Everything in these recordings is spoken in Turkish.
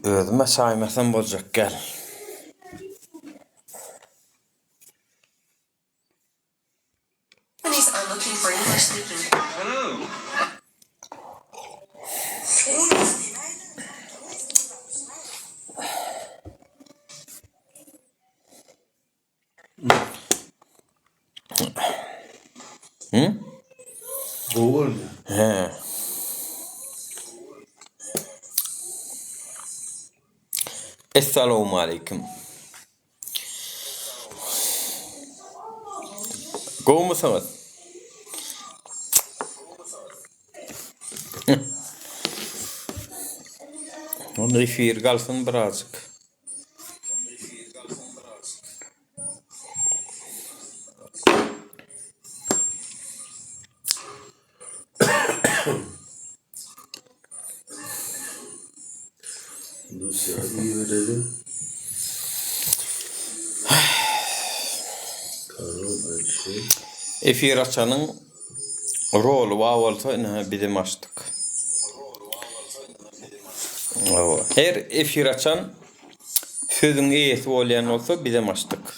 Özüme saymasam bolacak gel. Companies are looking for English speaking. Hello. Google mu? He. Esselamu aleyküm. Go musunuz? Onda efir kalsın birazcık. Dosyayı verelim. Karol Ayşe. Efir açanın rolü var olsa ne bizim açtık. Her efir açan sözün iyisi olayan olsa bizim açtık.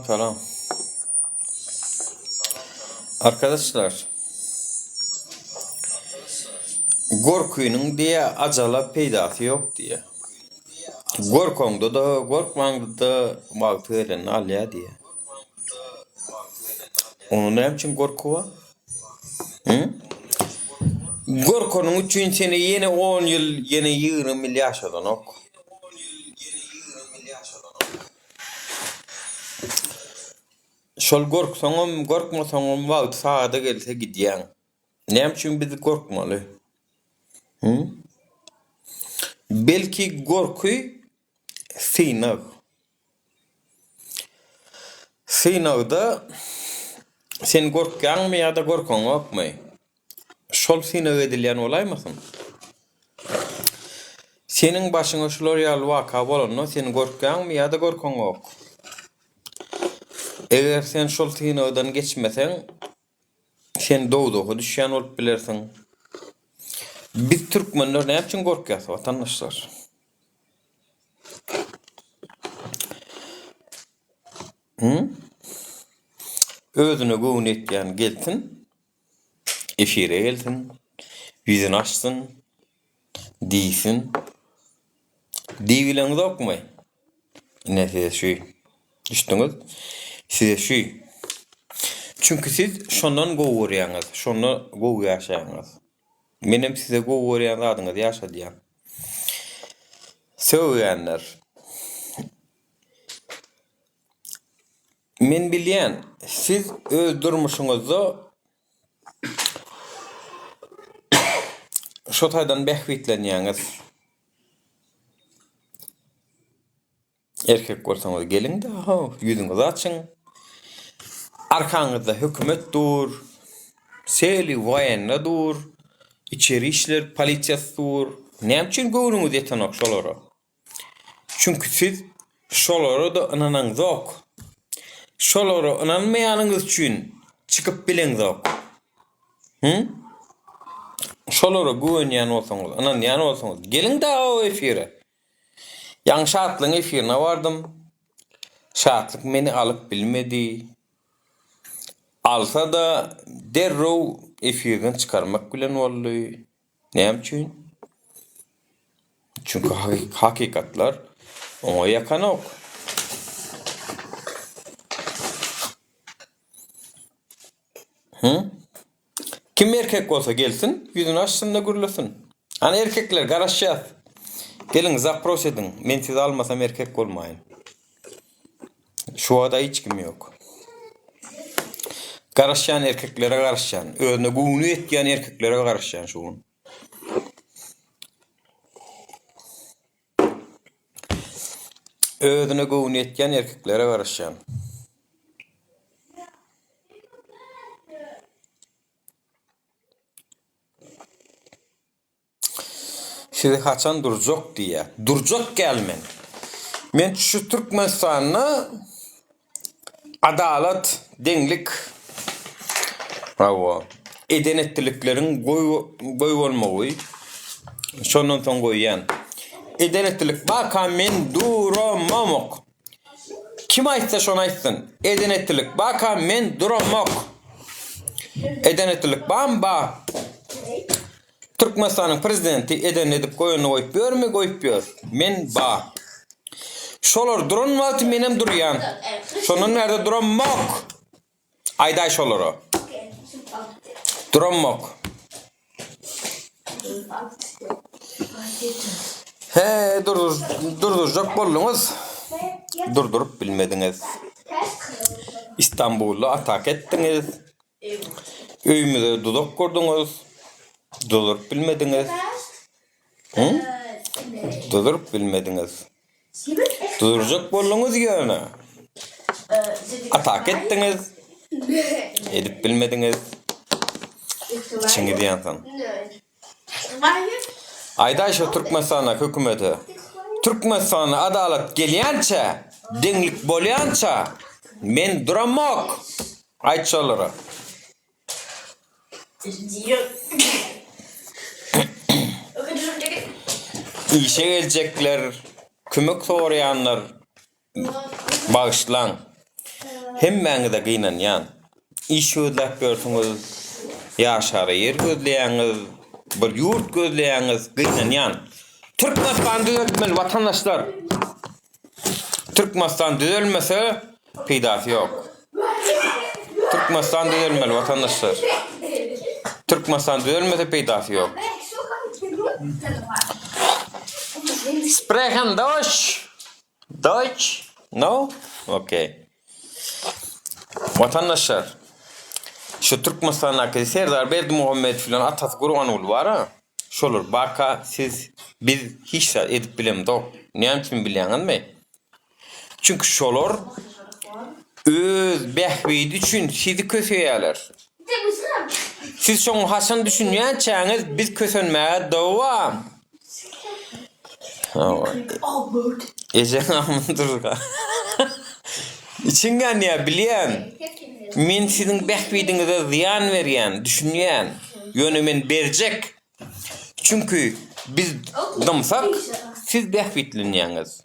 Selam. Arkadaşlar, korkuyunun diye acala peydası yok diye. Korkongda da, korkmangda da vakti veren alya diye. Onun ne için korku var? Korkunun için seni yine 10 yıl, yine 20 yıl yaşadın ok. Şol korksanım, korkmasanım vakti sağda gelse gidiyen. Ne için bizi korkmalı? Belki korkuy sıynağı. Sıynağı sen korkan mı ya da korkan yok mu? Şol sıynağı edilen olay mısın? Senin başına şolor yal vaka bolanno sen korkan mı ya da korkan yok? Eğer sen şol sıynağı geçmesen sen doğduğu düşen olup bilirsin. Biz Türkmenler ne için korkuyoruz vatandaşlar? Özünü göğün etken gelsin, efire gelsin, yüzünü açsın, değilsin. Divilen yok mu? Ne size şu? Düştünüz? Size şu. Çünkü siz şondan goğuruyanız, şondan goğu yaşayanız. Benim size goğuruyan adınız yaşadıyan. Söyleyenler. Men bilyen, siz öz durmuşunuzu şotaydan behvitlenýäňiz. Erkek bolsaňyz gelin de, ýüzüňizi açyň. Arkaňyzda hökümet dur, seli waýanna dur, içeri işler polisiýasy dur. Näme üçin göwrüňiz ýetenok şolara? Çünkü siz şolara da ynanaňyz ok. Şolara ynanmaýanyňyz üçin çykyp bileňiz ok. Şolara güwenýän bolsaňyz, ynanýan bolsaňyz, gelin de o efire. Ýa-ni Şatlyň efirine bardym. Şatlyk meni alyp bilmedi. Alsa da derrew efirden çıkarmak bilen boldy. Näme üçin? Çünkü hakikatlar oňa ýakan ok. Kim erkek bolsa gelsin, yüzünü açsın da gürlesin. Hani erkekler garaşýar. Gelin zapros edin. Men sizi almasam erkek bolmaýyn. Şu ada hiç kim yok. Garaşýan erkeklere garaşýan, özüne güwünü etýän erkeklere garaşýan şuň. özüne gowun etken erkeklere garaşan. Sizi haçan durjak diýe. Durjak gelmen. Men şu Türkmenistanyny adalat, deňlik, bravo, edenetliliklerin goý bolmagy, şondan soň goýýan. Edenetlilik baka men duramamok. Kim aýtsa şonu aýtsyn. Edenetlilik baka men duramok. Edenetlilik bamba. Türkmenistanyň prezidenti eden edip goýuny goýup bermi, goýup ber. Men ba. Şolar duranmady menem durýan. Şonun nerede duranmak? Aýda şolara. Duranmak. He, durdurjak bolduňuz. Durdurup bilmediňiz. İstanbul'u atak ettiňiz. Öýümizde dudak kurduňuz. Durdurup bilmediňiz. Durdurup bilmediňiz. Durdurjak bolduňuz ýöne. Atak ettiňiz. Edip bilmediňiz. Çiňi diýensin. Aýda şu Türkmenistana hökümeti. Türkmenistana adalet gelýänçe, deňlik bolýança men duramak. Aýtşalara. İşe gelecekler, kömek sorayanlar bağışlan. Hemmäňi de gynanýan. İş ödläp görsüňiz, ýaşary ýer gözleýäňiz, bir ýurt gözleýäňiz, gynanýan. Türkmenistan düzelmeli vatandaşlar. Türkmenistan düzelmese peýdasy ýok. Türkmenistan düzelmeli vatandaşlar. Türkmenistan düzelmese peýdasy ýok. Sprechen Deutsch? Deutsch? No? Okay. Vatandaşlar, şu Türkmenistan'daki Serdar Berdimuhammed filan atası Kur'an var ha? Şolur, baka biz hiç edip bilem dok. Ne için bilýäňizmi? Çünkü şolur öz behbidi üçün sizi köseýärler. Siz şoňa haçan düşünýänçäňiz biz kösenmäge dowam. Ejen amındırga. İçinden ya bilýän. Men siziň behbidiňize ziýan berýän, düşünýän, ýöne men berjek. Çünkü biz dymsak, siz behbitlenýäňiz.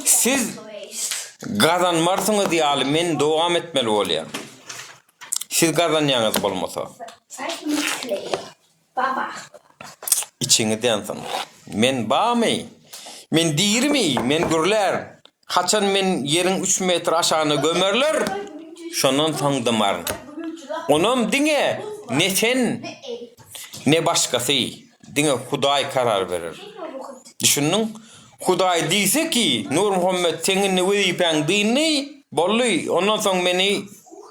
Siz gazanmarsyňyz ýaly men dowam etmeli bolýan. Siz gazanýaňyz bolmasa. İçiňi diýensin. Men bamy, men diýirmi, men gürler. Haçan men ýeriň 3 metr aşagyna gömerler. Şondan soň dymar. Onam diňe ne sen ne başgasy. Diňe Hudaý karar berer. Düşünüň, Hudaý diýse ki, Nur Muhammed seňin wezipeň diýni, bolly, ondan soň meni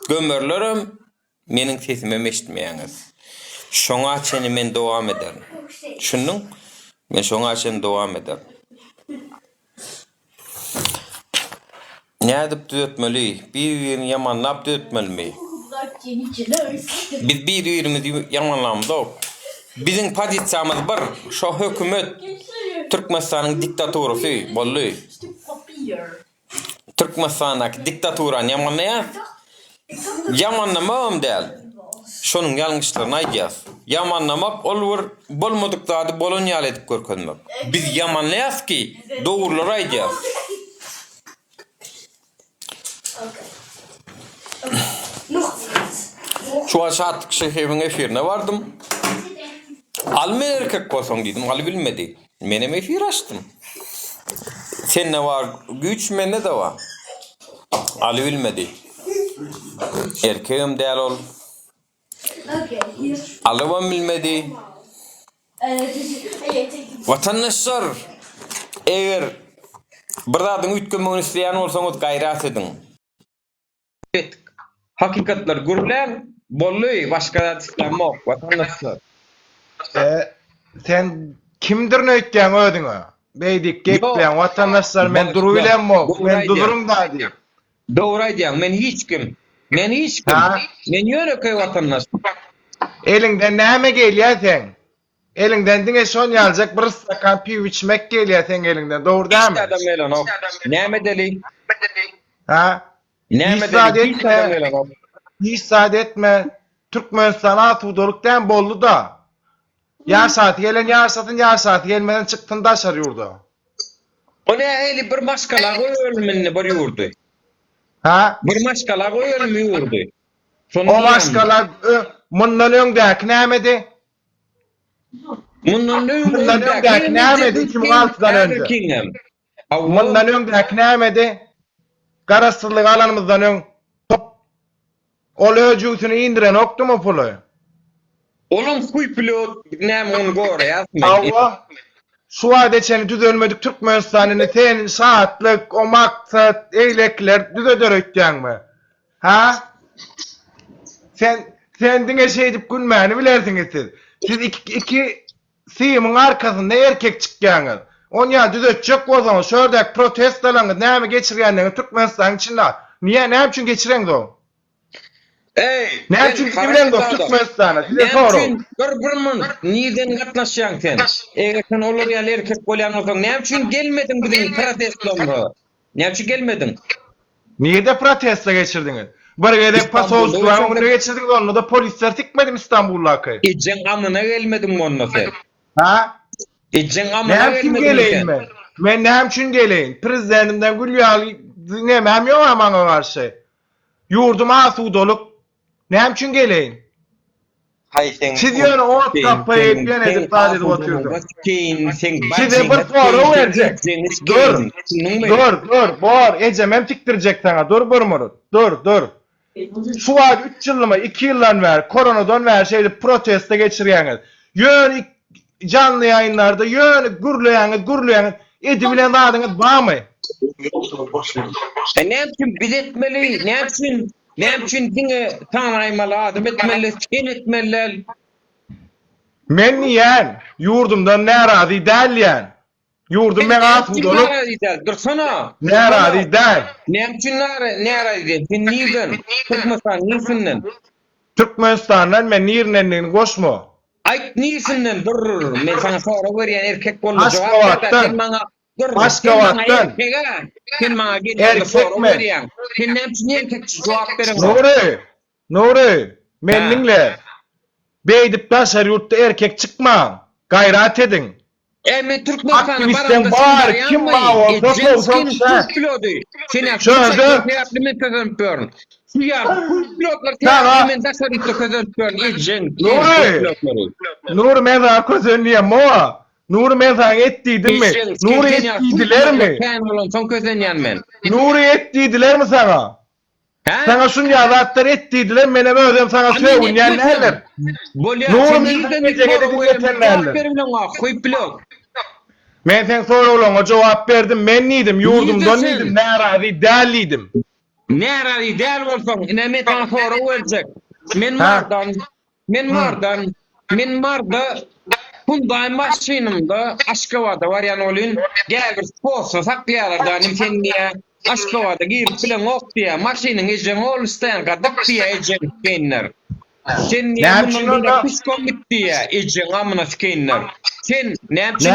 gömerlerim. Meniň sesimi eşitmeýäňiz. Şoňa çeni men dowam ederim. Düşünüň, men şoňa çeni dowam ederim. Nädip düzeltmeli? Bir-birini yamanlap düzeltmeli. Biz bir-birimizi yamanlamyzok. Biziň pozisiýamyz bir, şo hökümet Türkmenistanyň diktatorasy bolly. Türkmenistanyň diktatorany yamanlaýar. Yamanlamam däl. Şonuň ýalňyşlaryny aýdýas. Yamanlamak olur bolmadyk zady bolan ýaly edip görkezmek. Biz yamanlaýas ki dogurlary aýdýas. Şu aşağıtlık şehrimin efirine vardım. Almen erkek bolsaň diýdim, aly bilmedi. Menem efir açtım. Sen ne var güç, mende de var. Aly bilmedi. Erkeğim däl ol. Alybam bilmedi. Vatandaşlar, eger bir zadyň üýtgenmegini isleýän bolsaňyz gaýrat ediň. Hakikatlar gürlen, bolly, başga zat islenmek, vatandaşlar. Sen kimdir nöýtgen ödüňe? beydik Yok. gepleyen vatandaşlar men Bak, duruylem mo. doğru Men aydiýan. dururum da diýip. Doğru aýdýan. Men hiç kim. Men hiç kim. Ha? Men ýöneköy watandaş. Elinden näme gelýär sen? Elinden diňe şon ýaljak bir stakan piw içmek gelýär sen elinden. Dogry Hiç dämi? adam elan ok. Näme deli? Ha? Näme İstat deli? Hiç etme. adam elan ok. Hiç saat etme. Türkmenistan atudolukdan bollu da. Yar saati gelen yar satın yar saati gelmeden çıktın da aşar yurda. O ne eli bir maşkala ölümünü bir yurdu. Ha? Bir maşkala ölümü yurdu. O başkalar mundan öňdäki nämedi? Mundan Mundan öňdäki nämedi 2006'dan önce? Mundan öňdäki nämedi? Garasyrlyk alanymyzdan öň top ol öjüsini indiren okdumy pulu? Oğlum kuy pilot näme onu gore ýazma. Allah. Şu adeçeni düzelmedik Türkmenistan'ını sen saatlik o maksat eylekler düzederekden ha? Sen dine şey edip gülmeni bilersiniz siz. Siz iki siyimin arkasında erkek çıkýaňyz. On ya düzetjek bolsaňyz, şördek protestolaryňyz näme geçirýändiňi Türkmenistan içinde. Näme üçin geçireňiz o? Ey, Näme üçin gidileňiz o Türkmenistan'a? Size sorum. Bir niden gatnaşýaň sen? Eger sen olar ýaly erkek bolýan bolsaň, näme üçin gelmedin bizim protestlarga? Näme üçin gelmedin? Niye protesto geçirdiňiz? Bir gedek pasolstwany onu geçirdiňiz, onu da polisler tikmedi İstanbul'a kay. Ejjen amına gelmedin onda sen. Ha? Ejjen amına Näme üçin gelmedin geleýin sen. men? Men näme üçin geleýin? Prezidentimden gülýär, näme ýok amaňa garşy. Yurdum asudoluk. Näme üçin geleýin? Hay sen. Siz ýöne ot tapyp ýene edip bad edip oturdum. Size bir soru berjek. Dur, bor, ejemem tikdirjek sana. Dur bir murut. Dur. Şu ay 3 ýylmy, 2 ýyldan bäri koronadan bäri şeýle protesto geçirýäňiz. Ýöne canlı ýaýynlarda ýöne gürleýäňiz, edibilen adyňyz barmy? Näme üçin biz etmeli? Näme üçin diňe taňraýmaly adam etmeli, sen etmeli? Men ýan yurdumdan närazy dälýän. Yurdum men asudoluk. Dursana. Närazy däl. Näme üçin närazy? Sen nirden? Türkmenistan nirsinden? Türkmenistandan men nirnenligini goşma. Ayt nirsinden dur. Men sana sonra berýän erkek boldy. Aşgabatdan. Sen maňa dur. Aşgabatdan. Sen maňa gelýän Erkek sonra mi? berýän. Sen näme üçin erkek jogap beren? Nuri, men dinle. Beýdip daşar ýurtda erkek çykma. Gayrat edin. Men Türkmenistan Aktivisten bar, kim bar o? Doktor Sen Şöyle. pilotlar Tamam. men daşar ýurtda közönpörn. Nuri men sana közönliyem mo. Nuri men sana etdiýdim mi? Nuri etdiýdiler mi? Son közönýän men. Nuri etdiýdiler mi sana? Sana şunja zatlar etdiýdiler, menem özüm sana söýünýän näler? Nuri men Men sen soragyňa jogap berdim. Men nidim, yurdumdan nidim, närazy dällidim. Närazy däl bolsaň, näme taňa sonra öljek. Men marda Hyundai maşynymda Aşgabatda barýan olyn, gäbir sponsor saklaýarlar da sen niýe Aşgabatda girip bilen ok diýe, maşynyň ejen ol istan gadyp diýe ejen kenler. Sen niýe bundan psikolog diýe ejen amyna kenler. Sen näme üçin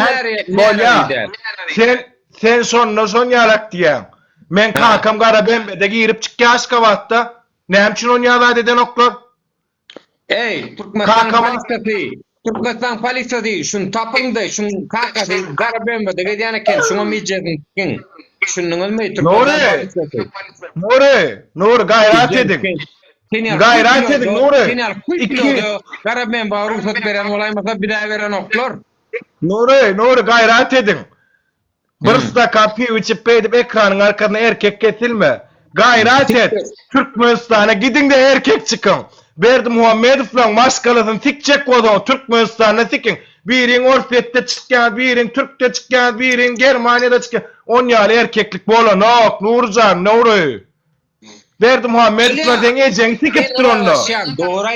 Sen son ýarak diýen. Men kakam Garabembe'de girip çykýan Aşgabatda. Näme üçin on ýalat eden oklar? Ey, Türkmenistan polisiýasy, şun tapyňdy, şun kakasy Garabembe'de gedýän eken, şuňa mijetin. Şunun ölmeyi Nuri, gayrat edin. Gayrat edin, Nuri. Garabem bağ ruhsat veren olaymasa bir daha veren oklar. Nuri, gayrat edin. Bir stakan piw içip beýdip ekranyň arkasyna erkek kesilme. Gayrat et. Türkmenistan'a gidin de erkek çıkın. Berdi Muhammedov'la maşgalasyny tikjek bolsa Türkmenistan'a tikin. Biriň Orfetde çykýan, biriň Türkde çykýan, biriň Germaniýada çykýan. On ýaly erkeklik bolanok, Nurjan, Nuri. Berdi Muhammedov'la sen ejeň tikip duranda. Doğru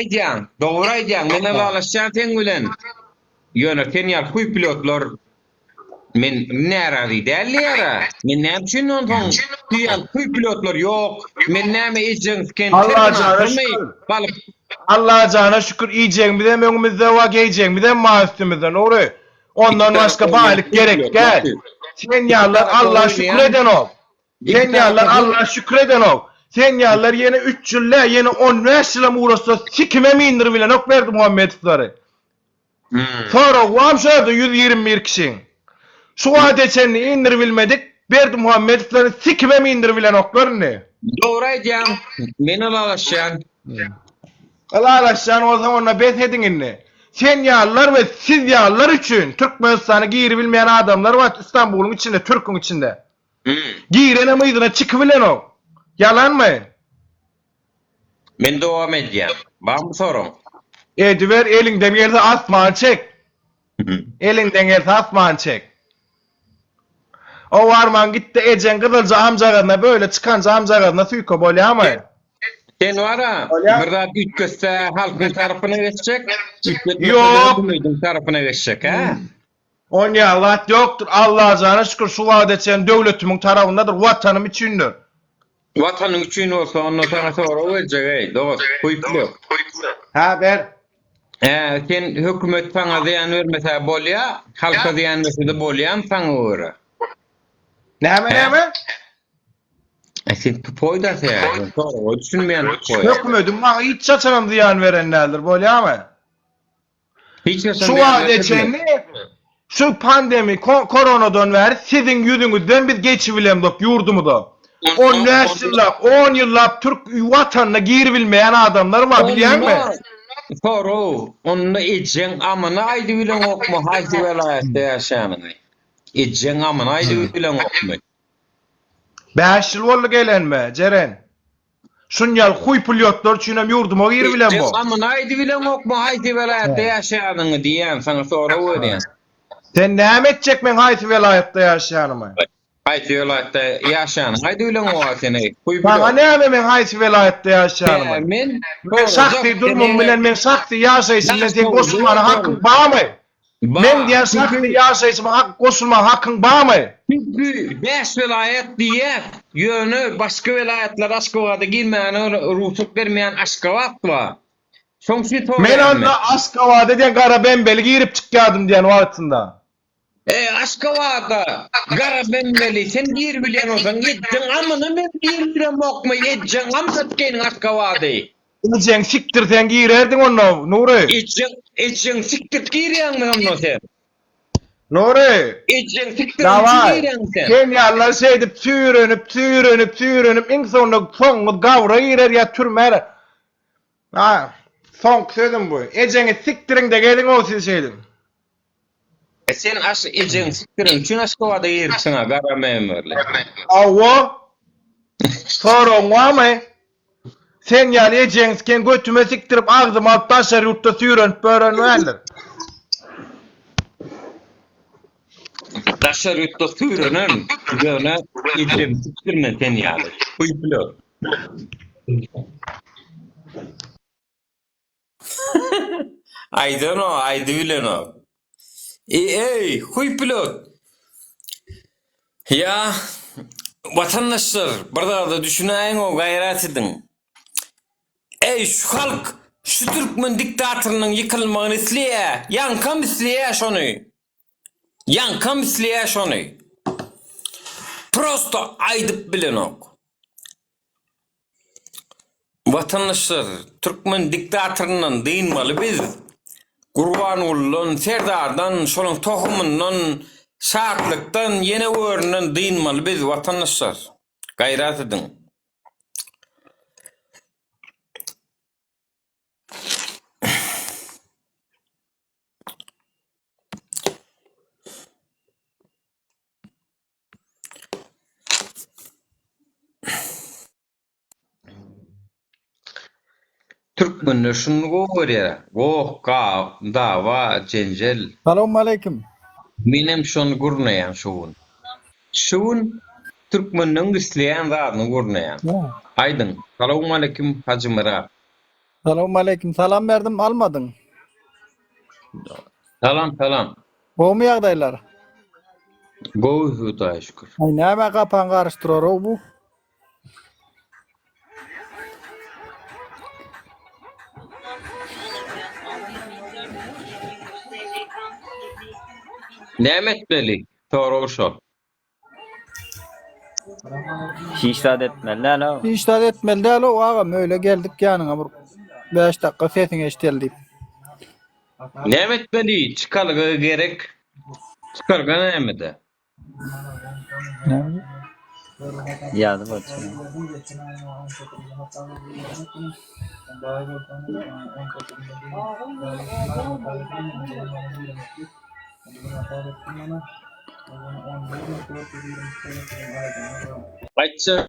aýdýan. Men alaşýan sen bilen. Ýöne sen ýa kuy pilotlar Men närazy däl ýara. Men näçin ondan diýen pilotlar ýok. Men näme ejenken Allah canına şükür. Balyp Allah canına şükür iyicek bir de önümüzde va geyecek bir de maüstümüzde nuri. Ondan başka bağlık gerek gel. Sen yallar Allah şükreden ol. Sen yallar Allah şükreden ol. Sen yallar yine 3 yılla yine 15 yıla uğraşsa sikime mi indir bilen ok verdi Muhammed Usta'rı. Sonra vam şöyle 121 kişi. Şu adetini indir bilmedik. Berdi Muhammed Usta'rı sikime mi indir bilen oklar ne? Doğru aýdýan. Men alaşýan. Allah aşağı o zaman bet edin inni. Sen yağlar ve siz yağlar için Türkmenistan'ı giyir bilmeyen adamlar var İstanbul'un içinde, Türk'ün içinde. Giyirene mıydına çıkıbilen o. Yalan mı? Men dowam edýän. Bam sorum. Ediver elinden gelse asman çek. Elinden gelse asman çek. O varman gitti ecen kızılca amcalarına böyle çıkanca amcalarına suyko böyle ama. Sen wara, Öyle. bir zat ütkese halkın tarafına geçecek. Yok. Tarafına geçecek ha. On ya Allah yoktur. Allah canına şükür şu vaat sen devletimin tarafındadır. Vatanım içindir. Vatanın üçün olsa ondan sana sonra verecek ey dost. Kuyup yok. Ha ver. Sen hükümet sana ziyan vermese bolya, halka ziyan vermese de bolyan sana uğra. Ne? Sen tupoyda sen. Sonra o düşünmeyen tupoy. Hükümetin bana hiç çaçanam ziyan verenlerdir böyle ama. Hiç Şu adetini şu pandemi koronadan ver sizin yüzünüzden biz geçibilem yurdumu da. 10 yıllar Türk vatanına gir bilmeyen adamlar var biliyor musun? Sonra onunla ecen amına aydı bilen okma. Haydi velayette yaşayanın. Ecen amına aydı bilen okma. 5 yıl oldu gelen mi Ceren? Şunyal huy pilotlar çiğnem yurduma gir bilen bu. Amına aydı bilen okma. Haydi velayette yaşayanın diyen sana sonra öğreyen. Sen ne edecek men haydi velayette yaşayanımı? Haydi velayette yaşayanın. Haydi bilen okma seni. Bana ne men haydi velayette yaşayanımı? Men Şahsi durumum bilen men şahsi yaşayışın sen koşulmana hakkın bağ mı? Men diyen şahsi yaşayışın koşulmana hakkın bağ mı? Çünkü 5 velayet diye yönü başka velayetler Aşgabat'a girmeyen, ruhsat vermeyen Aşgabat var. Sonuçta doğru. Men anda Aşgabat'a diyen kara bembeli girip çıkıyordum diyen vaatında. Aşgabat'a kara bembeli sen gir bilen olsan edeceksin amına men gir bilen okma edeceksin amsatkenin Aşgabat'ı. Edeceksin siktir sen girerdin onu Nuri. Edeceksin siktir giriyen mi onu sen? Nuri. Edeceksin siktir Davay. giriyen sen. Sen yallah şey edip tüyürünüp en sonunda gavra girer ya türmer. Ha. Son sözüm bu. Eceni siktirin de gelin o siz şeydin. Sen edeceksin siktirin için Aşgabat'a girsin ha kara memurlu. Avvo. Sorun var mı? Sen yani ecensken götüme siktirip ağzım alt taşlar yurtta tüyürünüp böyle mühendin. Taşlar yurtta sürünün yöne edeceksin siktirme sen yani. Kuyuplu. I don't know, I do know. Ey, huy pilot. Ya, vatandaşlar, burada da düşüneyin o gayret edin. Ey şu halk, şu Türkmen diktatörünün yıkılmağını isleye, yankam isleye şonu. Yankam isleye şonu. Prosto aydıp bilin ok. Vatandaşlar, Türkmen diktatörünün deyinmeli biz. Gurbanullah'ın Serdar'dan, şolun tohumundan, şartlıktan, yeni öğrenen deyinmeli biz vatandaşlar. Gayret edin. Türkmenler şunu goýar. Gohka, dava, jenjel. Selamünaleyküm. Minem şonu gurnayan şuun. Şuun Türkmennin isleyen zadyny gurnayan. Aydın. Selamünaleyküm Hacı Mira. Selamünaleyküm. Salam verdim almadın. Salam. Bu mu ýagdaýlar? Gowy Hudaýa şükür. Ay näme kapan karıştıror o bu? Näme etmeli? Toruşol. Şiştat etmeli lan. Hiç de etmeli değil o ağam öyle geldik yanına bir 5 dakika sesin eştel deyip. Näme etmeli? Çıkarga gerek. Çıkarga näme de? Yazıp atıyor. Aýtsa